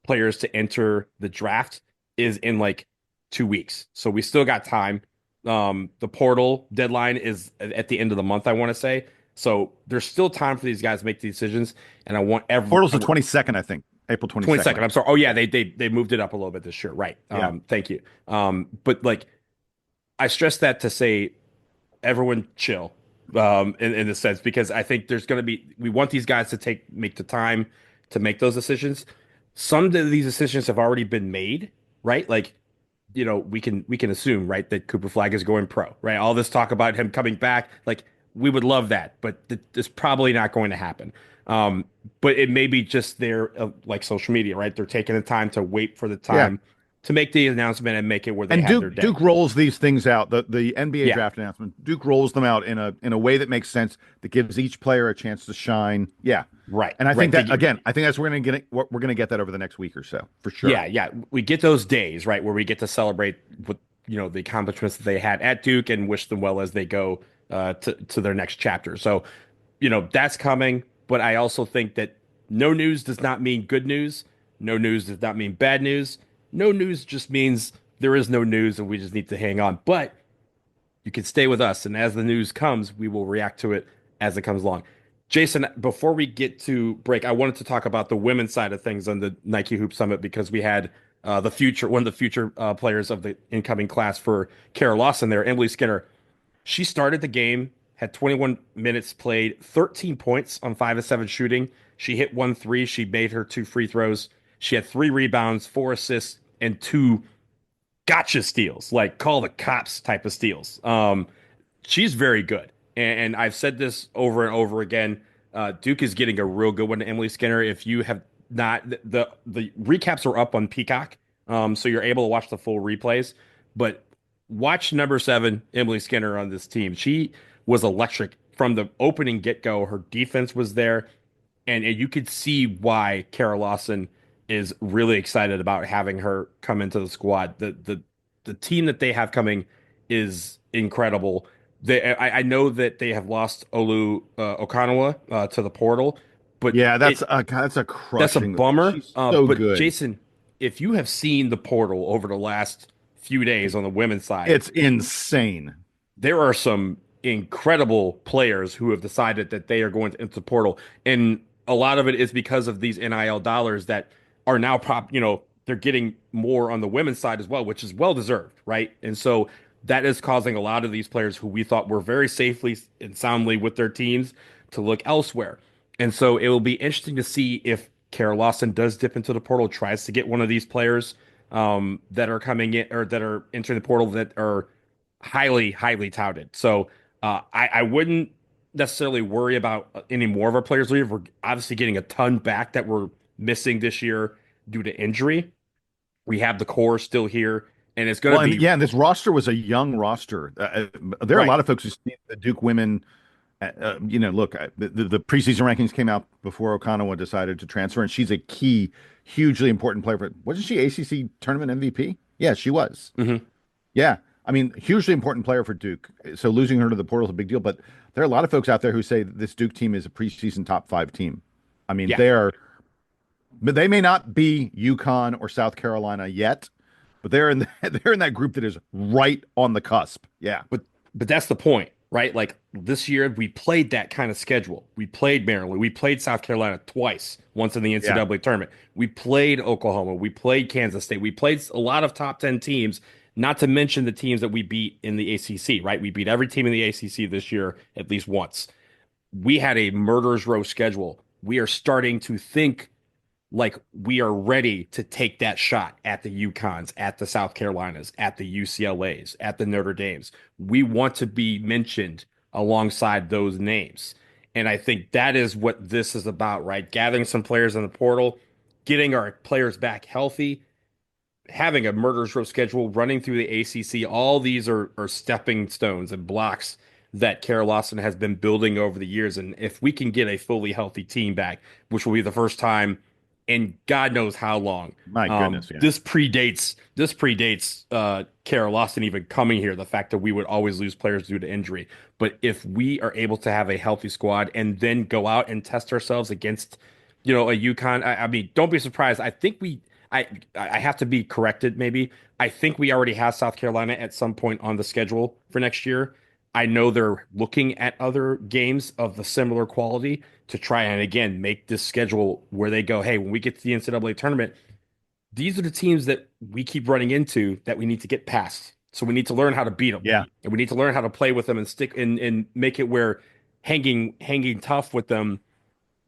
players to enter the draft is in like 2 weeks. So we still got time. The portal deadline is at the end of the month, I want to say. So there's still time for these guys to make the decisions. And I want portal's the 22nd, I think. April 22nd. 22nd. I'm sorry. Oh yeah, they moved it up a little bit this year. Right. Yeah. Thank you. But like I stress that to say everyone chill. In a sense, because I think we want these guys to make the time to make those decisions. Some of these decisions have already been made, right? Like, we can assume, right, that Cooper Flag is going pro, right? All this talk about him coming back, like we would love that, but it's probably not going to happen. But it may be just like social media, right? They're taking the time to wait for the time to make the announcement and make it where they have their day. Duke rolls these things out. The NBA draft announcement, Duke rolls them out in a way that makes sense, that gives each player a chance to shine. Yeah. Right. And I think I think that's we're going to get that over the next week or so, for sure. Yeah. We get those days, right, where we get to celebrate with the accomplishments that they had at Duke and wish them well as they go to their next chapter. So, that's coming. But I also think that no news does not mean good news. No news does not mean bad news. No news just means there is no news and we just need to hang on. But you can stay with us. And as the news comes, we will react to it as it comes along. Jason, before we get to break, I wanted to talk about the women's side of things on the Nike Hoop Summit, because we had one of the future players of the incoming class for Kara Lawson there, Emily Skinner. She started the game, had 21 minutes played, 13 points on 5 of 7 shooting. She hit 1 3. She made her 2 free throws. She had 3 rebounds, 4 assists, and 2 gotcha steals, like call the cops type of steals. She's very good. And I've said this over and over again. Duke is getting a real good one to Emily Skinner. If you have not, the recaps are up on Peacock, so you're able to watch the full replays. But watch number 7, Emily Skinner, on this team. She was electric from the opening get-go. Her defense was there, and you could see why Kara Lawson is really excited about having her come into the squad. The team that they have coming is incredible. I know that they have lost Olu Okanawa to the portal, but that's a crushing. That's a bummer. She's so but good. Jason, if you have seen the portal over the last few days on the women's side, it's insane. There are some incredible players who have decided that they are going into the portal, and a lot of it is because of these NIL dollars that are now they're getting more on the women's side as well, which is well deserved, right? And so that is causing a lot of these players who we thought were very safely and soundly with their teams to look elsewhere. And so it will be interesting to see if Kara Lawson does dip into the portal, tries to get one of these players that are coming in or that are entering the portal that are highly, highly touted. So I wouldn't necessarily worry about any more of our players leave. We're obviously getting a ton back that we're missing this year due to injury. We have the core still here And it's going to be... And this roster was a young roster. There are a lot of folks who see the Duke women... look, the preseason rankings came out before Okanawa decided to transfer, and she's a key, hugely important player. Wasn't she ACC tournament MVP? Yeah, she was. Mm-hmm. Yeah, I mean, hugely important player for Duke. So losing her to the portal is a big deal. But there are a lot of folks out there who say this Duke team is a preseason top 5 team. I mean, but they may not be UConn or South Carolina yet, but they're in that group that is right on the cusp. Yeah, but that's the point. Right? Like this year, we played that kind of schedule. We played Maryland. We played South Carolina twice, once in the NCAA tournament. We played Oklahoma. We played Kansas State. We played a lot of top 10 teams, not to mention the teams that we beat in the ACC, right? We beat every team in the ACC this year at least once. We had a murderer's row schedule. We are starting to think like we are ready to take that shot at the UConns, at the South Carolinas, at the UCLAs, at the Notre Dames. We want to be mentioned alongside those names. And I think that is what this is about, right? Gathering some players in the portal, getting our players back healthy, having a murderer's row schedule, running through the ACC. All these are stepping stones and blocks that Kara Lawson has been building over the years. And if we can get a fully healthy team back, which will be the first time and God knows how long. My goodness, yeah. This predates Kara Lawson even coming here, the fact that we would always lose players due to injury. But if we are able to have a healthy squad and then go out and test ourselves against, a UConn, I mean, don't be surprised. I think I have to be corrected maybe. I think we already have South Carolina at some point on the schedule for next year. I know they're looking at other games of the similar quality to try and, again, make this schedule where they go, hey, when we get to the NCAA tournament, these are the teams that we keep running into that we need to get past. So we need to learn how to beat them. Yeah. And we need to learn how to play with them and stick and make it where hanging tough with them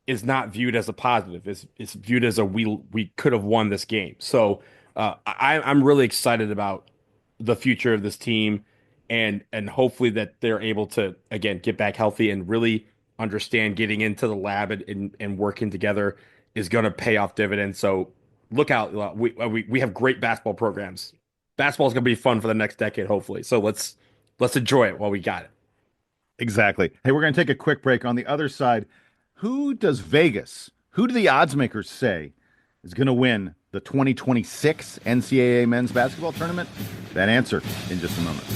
is not viewed as a positive. It's viewed as we could have won this game. So I'm really excited about the future of this team. And hopefully that they're able to, again, get back healthy and really understand getting into the lab and working together is going to pay off dividends. So look out. We have great basketball programs. Basketball is going to be fun for the next decade, hopefully. So let's enjoy it while we got it. Exactly. Hey, we're going to take a quick break. On the other side, who do the odds makers say is going to win the 2026 NCAA men's basketball tournament? That answer in just a moment.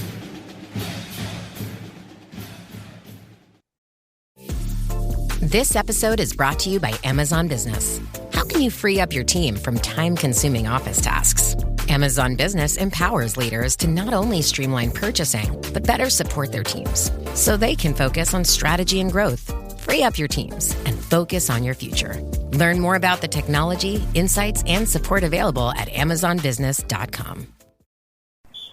This episode is brought to you by Amazon Business. How can you free up your team from time-consuming office tasks? Amazon Business empowers leaders to not only streamline purchasing, but better support their teams so they can focus on strategy and growth. Free up your teams and focus on your future. Learn more about the technology, insights, and support available at amazonbusiness.com.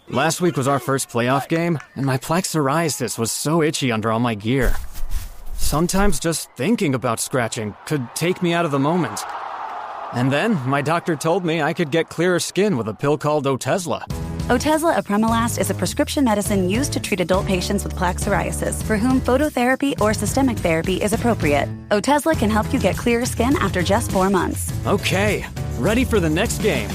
Last week was our first playoff game, and my plaque psoriasis was so itchy under all my gear. Sometimes just thinking about scratching could take me out of the moment. And then my doctor told me I could get clearer skin with a pill called Otezla. Otezla apremilast is a prescription medicine used to treat adult patients with plaque psoriasis for whom phototherapy or systemic therapy is appropriate. Otezla can help you get clearer skin after just 4 months. Okay, ready for the next game.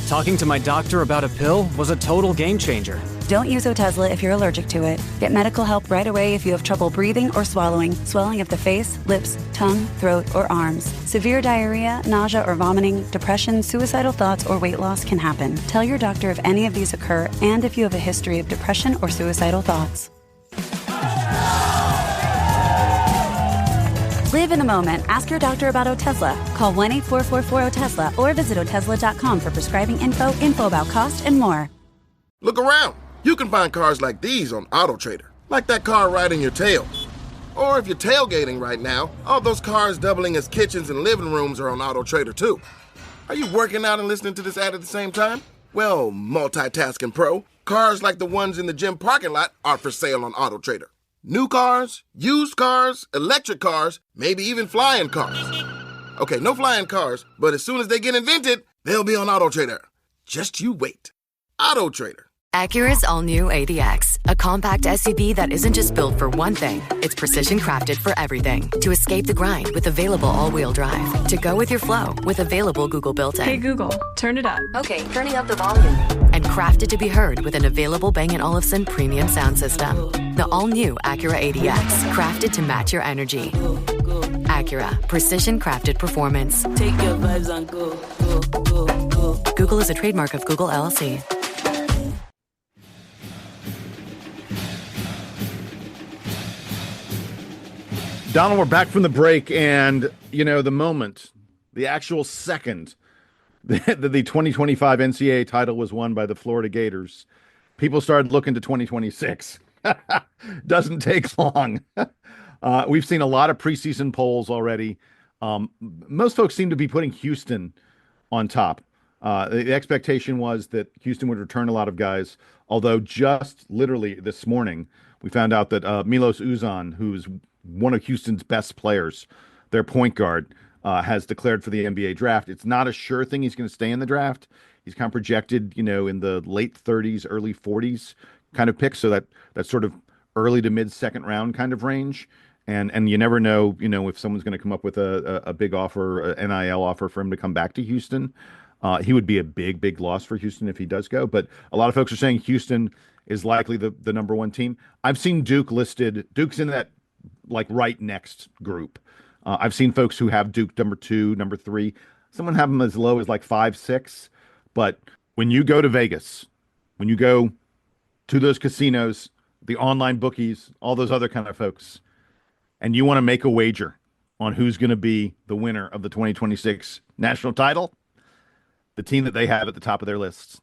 Talking to my doctor about a pill was a total game changer. Don't use Otezla if you're allergic to it. Get medical help right away if you have trouble breathing or swallowing, swelling of the face, lips, tongue, throat, or arms. Severe diarrhea, nausea or vomiting, depression, suicidal thoughts, or weight loss can happen. Tell your doctor if any of these occur and if you have a history of depression or suicidal thoughts. Live in the moment. Ask your doctor about Otezla. Call 1-844-4-OTEZLA or visit Otezla.com for prescribing info about cost, and more. Look around. You can find cars like these on AutoTrader, like that car right in your tail. Or if you're tailgating right now, all those cars doubling as kitchens and living rooms are on AutoTrader too. Are you working out and listening to this ad at the same time? Well, multitasking pro, cars like the ones in the gym parking lot are for sale on AutoTrader. New cars, used cars, electric cars, maybe even flying cars. Okay, no flying cars, but as soon as they get invented, they'll be on AutoTrader. Just you wait. AutoTrader. Acura's all-new ADX, a compact SUV that isn't just built for one thing. It's precision-crafted for everything. To escape the grind with available all-wheel drive. To go with your flow with available Google built-in. Hey Google, turn it up. Okay, turning up the volume. and crafted to be heard with an available Bang & Olufsen premium sound system. The all-new Acura ADX, crafted to match your energy. Acura, precision crafted performance. Take your vibes and go. Google is a trademark of Google LLC. Donald, we're back from the break, and the moment, the actual second that the 2025 NCAA title was won by the Florida Gators, people started looking to 2026. Doesn't take long. We've seen a lot of preseason polls already. Most folks seem to be putting Houston on top. The expectation was that Houston would return a lot of guys, although just literally this morning, we found out that Milos Uzan, who's one of Houston's best players, their point guard, has declared for the NBA draft. It's not a sure thing he's going to stay in the draft. He's kind of projected, in the late 30s, early 40s kind of pick. So that's sort of early to mid second round kind of range. And you never know, if someone's going to come up with a big offer, an NIL offer for him to come back to Houston. He would be a big loss for Houston if he does go. But a lot of folks are saying Houston is likely the number one team. I've seen Duke listed. Duke's in that right next group. I've seen folks who have Duke number 2, number 3. Someone have them as low as 5, 6. But when you go to Vegas, when you go to those casinos, the online bookies, all those other kind of folks, and you want to make a wager on who's going to be the winner of the 2026 national title, the team that they have at the top of their lists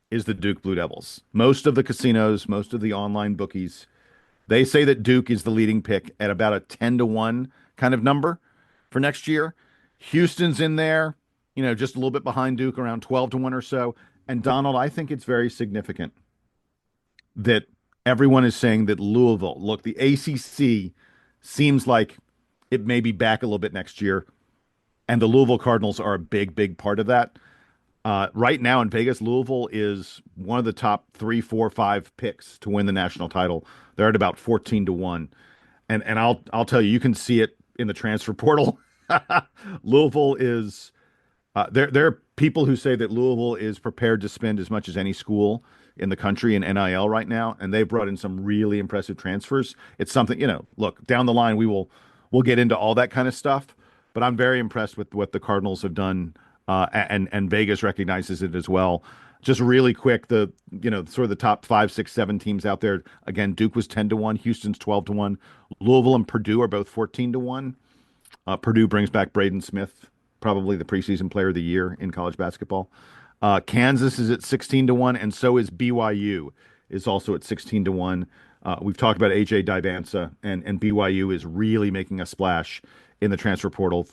is the Duke Blue Devils. Most of the casinos, most of the online bookies, they say that Duke is the leading pick at about a 10-1 kind of number for next year. Houston's in there, just a little bit behind Duke, around 12-1 or so. And Donald, I think it's very significant that everyone is saying that Louisville, look, the ACC seems like it may be back a little bit next year. And the Louisville Cardinals are a big part of that. Right now in Vegas, Louisville is one of the top 3, 4, 5 picks to win the national title. They're at about 14-1. And I'll tell you, you can see it in the transfer portal. Louisville is there are people who say that Louisville is prepared to spend as much as any school in the country in NIL right now, and they've brought in some really impressive transfers. It's something, look, down the line we'll get into all that kind of stuff, but I'm very impressed with what the Cardinals have done, and Vegas recognizes it as well. Just really quick, the sort of the top 5, 6, 7 teams out there. Again, Duke was 10-1, Houston's 12-1, Louisville and Purdue are both 14-1. Purdue brings back Braden Smith, probably the preseason player of the year in college basketball. Kansas is at 16-1, and so is BYU, is also at 16-1. We've talked about AJ Divansa, and BYU is really making a splash in the transfer portal.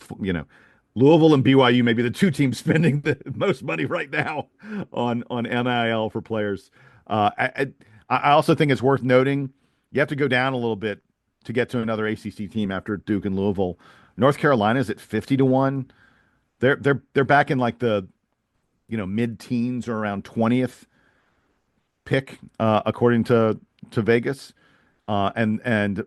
Louisville and BYU may be the 2 teams spending the most money right now on NIL for players. I also think it's worth noting you have to go down a little bit to get to another ACC team after Duke and Louisville. North Carolina's at 50-1. They're back in the mid-teens or around 20th pick according to Vegas. And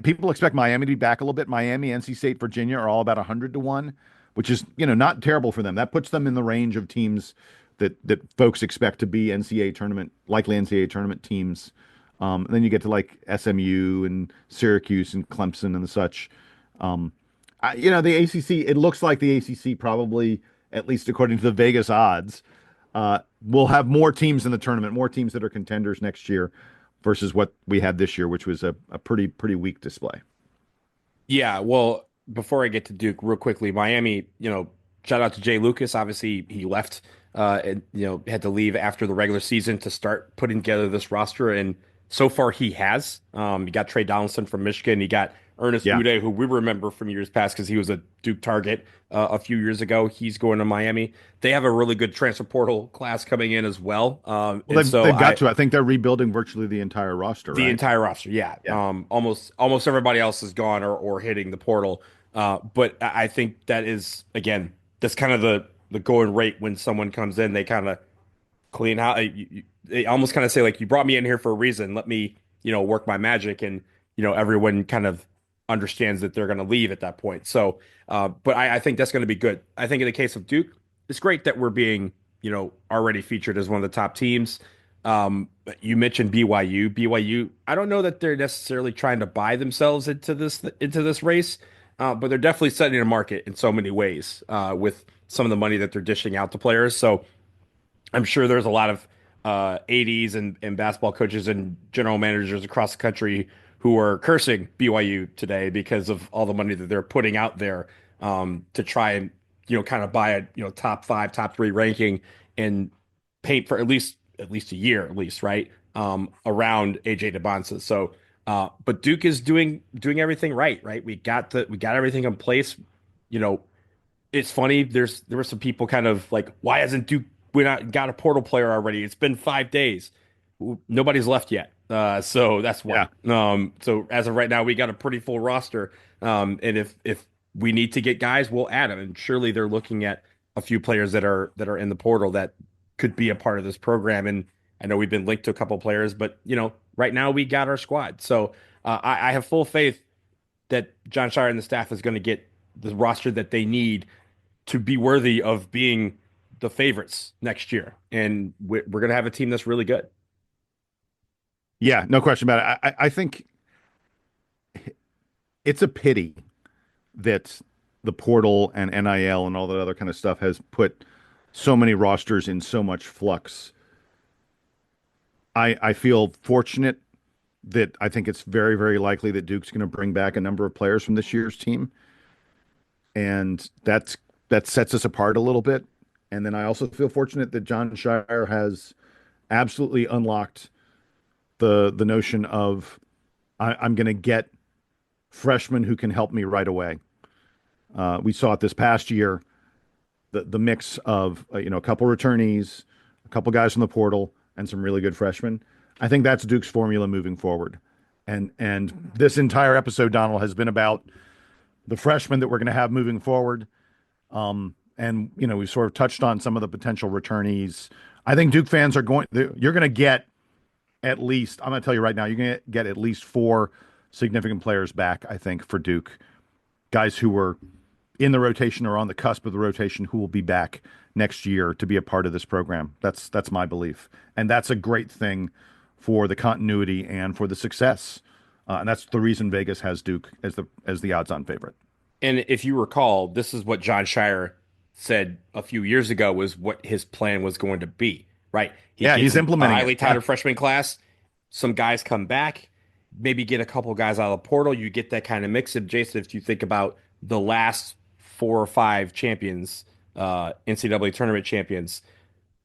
people expect Miami to be back a little bit. Miami, NC State, Virginia are all about 100-1, which is not terrible for them. That puts them in the range of teams that folks expect to be likely NCAA tournament teams. And then you get to SMU and Syracuse and Clemson and the such. The ACC, it looks like the ACC probably, at least according to the Vegas odds, will have more teams in the tournament, more teams that are contenders next year versus what we had this year, which was a pretty weak display. Yeah, well, before I get to Duke, real quickly, Miami, shout out to Jay Lucas. Obviously, he left, and had to leave after the regular season to start putting together this roster, and so far he has. He got Trey Donaldson from Michigan. He got Ernest Ude, who we remember from years past because he was a Duke target a few years ago. He's going to Miami. They have a really good transfer portal class coming in as well. They've got to. I think they're rebuilding virtually the entire roster. The entire roster, yeah. Almost everybody else is gone or hitting the portal. But I think that is, again, that's kind of the going rate when someone comes in. They kind of clean out. They almost kind of say, you brought me in here for a reason. Let me, work my magic. And, everyone kind of understands that they're going to leave at that point. So, but I think that's going to be good. I think in the case of Duke, it's great that we're being already featured as one of the top teams. You mentioned BYU. BYU, I don't know that they're necessarily trying to buy themselves into this race, but they're definitely setting a market in so many ways with some of the money that they're dishing out to players. So I'm sure there's a lot of ADs and basketball coaches and general managers across the country who are cursing BYU today because of all the money that they're putting out there to try and kind of buy a top 5, top 3 ranking and paint for at least a year, at least, right, around AJ DeBonsa. So, but Duke is doing everything right. We got everything in place. It's funny. There were some people kind of like, why hasn't Duke we not got a portal player already? It's been 5 days. Nobody's left yet. So that's why. Yeah. So as of right now, we got a pretty full roster. And if we need to get guys, we'll add them. And surely they're looking at a few players that are in the portal that could be a part of this program. And I know we've been linked to a couple players, but right now we got our squad. So I have full faith that John Shire and the staff is going to get the roster that they need to be worthy of being the favorites next year. And we're going to have a team that's really good. Yeah, no question about it. I think it's a pity that the portal and NIL and all that other kind of stuff has put so many rosters in so much flux. I feel fortunate that I think it's very, very likely that Duke's going to bring back a number of players from this year's team. And that sets us apart a little bit. And then I also feel fortunate that John Shire has absolutely unlocked the notion of I'm going to get freshmen who can help me right away. We saw it this past year, the mix of a couple returnees, a couple guys from the portal, and some really good freshmen. I think that's Duke's formula moving forward. And this entire episode, Donald, has been about the freshmen that we're going to have moving forward. And we sort of touched on some of the potential returnees. I think Duke fans you're going to get at least, I'm going to tell you right now, you're going to get at least 4 significant players back, I think, for Duke. Guys who were in the rotation or on the cusp of the rotation who will be back next year to be a part of this program. That's my belief. And that's a great thing for the continuity and for the success. And that's the reason Vegas has Duke as the odds-on favorite. And if you recall, this is what John Shire said a few years ago was what his plan was going to be, right? He's implementing a highly touted freshman class. Some guys come back, maybe get a couple guys out of the portal. You get that kind of mix of Jason. If you think about the last 4 or 5 champions, NCAA tournament champions,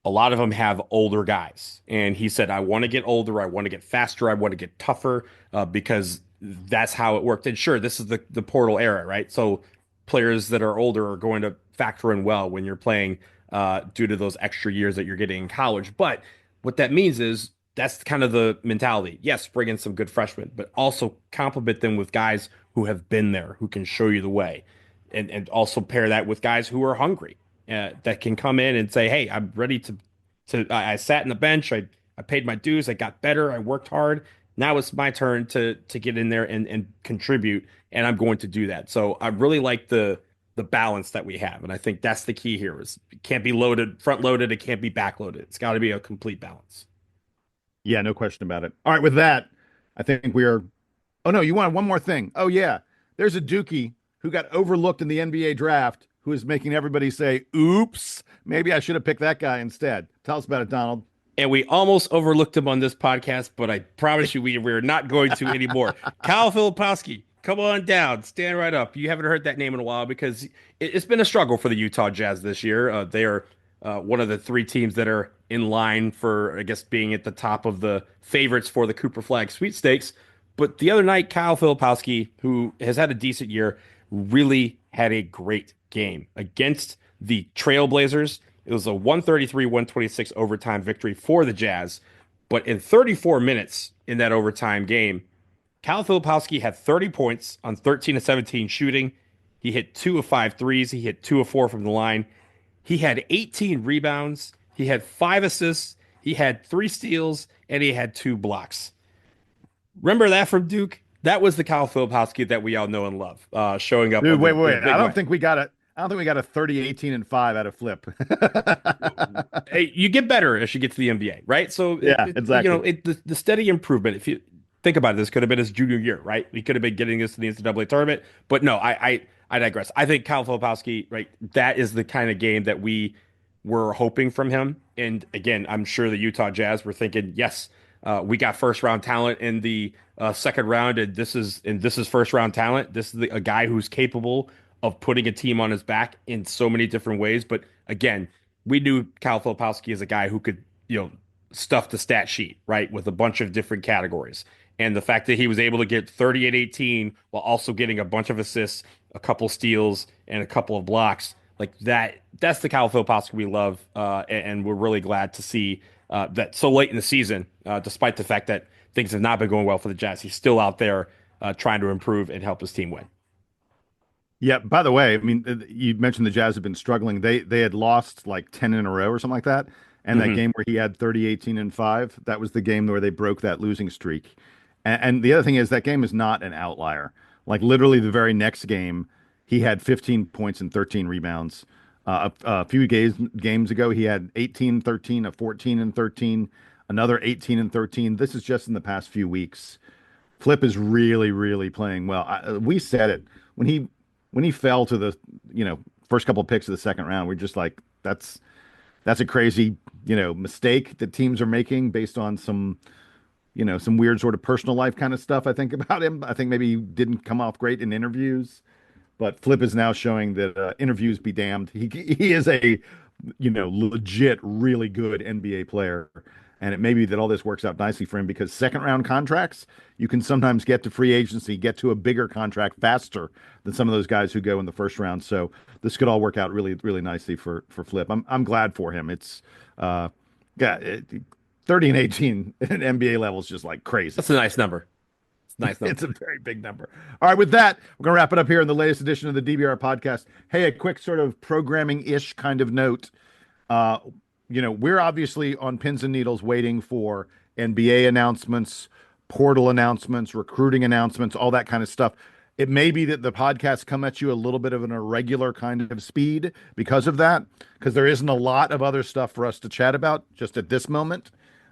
a lot of them have older guys. And he said, I want to get older. I want to get faster. I want to get tougher because that's how it worked. And sure, this is the portal era, right? So players that are older are going to factor in well when you're playing due to those extra years that you're getting in college. But what that means is that's kind of the mentality. Yes, bring in some good freshmen, but also complement them with guys who have been there, who can show you the way. And also pair that with guys who are hungry, that can come in and say, hey, I'm ready to I sat in the bench. I paid my dues. I got better. I worked hard. Now it's my turn to get in there and contribute, and I'm going to do that. So I really like the balance that we have, and I think that's the key here is it can't be front loaded. It can't be back loaded. It's got to be a complete balance. Yeah, no question about it. All right, with that, I think we are. Oh no, you wanted one more thing. Oh yeah, there's a Dookie who got overlooked in the NBA draft who is making everybody say, oops, maybe I should have picked that guy instead. Tell us about it, Donald. And we almost overlooked him on this podcast, but I promise you we're not going to anymore. Kyle Filipowski, come on down. Stand right up. You haven't heard that name in a while because it's been a struggle for the Utah Jazz this year. They are one of the 3 teams that are in line for, I guess, being at the top of the favorites for the Cooper Flag sweepstakes. But the other night, Kyle Filipowski, who has had a decent year, really had a great game against the Trailblazers. It was a 133-126 overtime victory for the Jazz. But in 34 minutes in that overtime game, Kyle Filipowski had 30 points on 13 of 17 shooting. He hit 2 of 5 threes. He hit 2 of 4 from the line. He had 18 rebounds. He had 5 assists. He had 3 steals, and he had 2 blocks. Remember that from Duke? That was the Kyle Filipowski that we all know and love, showing up. Dude, wait. I don't think we got it. I don't think we got a 30, 18, and 5 out of Flip. Hey, you get better as you get to the NBA, right? So yeah, exactly. The steady improvement. If you think about it, this could have been his junior year, right? He could have been getting us to the NCAA tournament, but no, I digress. I think Kyle Filipowski, right? That is the kind of game that we were hoping from him. And again, I'm sure the Utah Jazz were thinking, yes, we got first round talent in the second round, and this is first round talent. This is a guy who's capable of putting a team on his back in so many different ways. But again, we knew Kyle Filipowski as a guy who could, stuff the stat sheet, right, with a bunch of different categories. And the fact that he was able to get 38-18 while also getting a bunch of assists, a couple steals, and a couple of blocks, like that's the Kyle Filipowski we love. And we're really glad to see that so late in the season, despite the fact that things have not been going well for the Jazz, he's still out there trying to improve and help his team win. Yeah, by the way, I mean, you mentioned the Jazz have been struggling. They had lost like 10 in a row or something like that. And that game where he had 30, 18, and 5, that was the game where they broke that losing streak. And the other thing is that game is not an outlier. Like literally the very next game, he had 15 points and 13 rebounds. A few games ago, he had 18, 13, a 14 and 13, another 18 and 13. This is just in the past few weeks. Flip is really, really playing well. We said it when he fell to the first couple of picks of the second round. We're just like, that's a crazy mistake that teams are making based on some weird sort of personal life kind of stuff. I think about him. I think maybe he didn't come off great in interviews, but Flip is now showing that interviews be damned. He is a legit really good NBA player. And it may be that all this works out nicely for him because second round contracts, you can sometimes get to free agency, get to a bigger contract faster than some of those guys who go in the first round. So this could all work out really, really nicely for Flip. I'm glad for him. It's 30 and 18 at NBA level is just like crazy. That's a nice number. It's a nice number. It's a very big number. All right, with that, we're going to wrap it up here in the latest edition of the DBR podcast. Hey, a quick sort of programming-ish kind of note. We're obviously on pins and needles waiting for NBA announcements, portal announcements, recruiting announcements, all that kind of stuff. It may be that the podcasts come at you a little bit of an irregular kind of speed because of that, because there isn't a lot of other stuff for us to chat about just at this moment.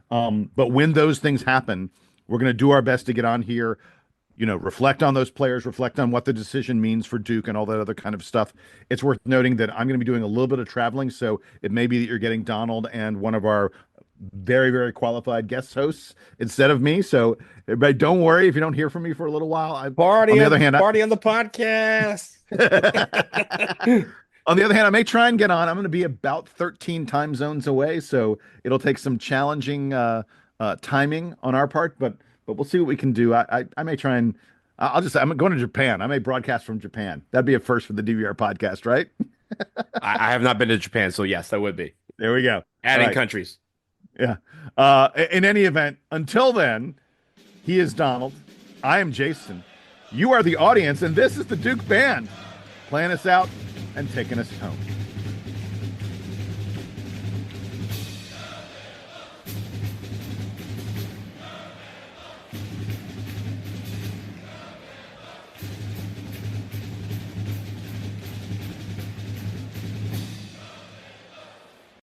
But when those things happen, we're going to do our best to get on here, reflect on those players, reflect on what the decision means for Duke and all that other kind of stuff. It's worth noting that I'm going to be doing a little bit of traveling, so it may be that you're getting Donald and one of our very, very qualified guest hosts instead of me. So everybody, don't worry if you don't hear from me for a little while. Party on the podcast. On the other hand, I may try and get on. I'm going to be about 13 time zones away, so it'll take some challenging timing on our part, but we'll see what we can do. I may try and I'm going to Japan. I may broadcast from Japan. That'd be a first for the DVR podcast, right? I have not been to Japan, so yes, that would be. There we go. Adding countries. Yeah. In any event, until then, he is Donald. I am Jason. You are the audience, and this is the Duke Band playing us out and taking us home.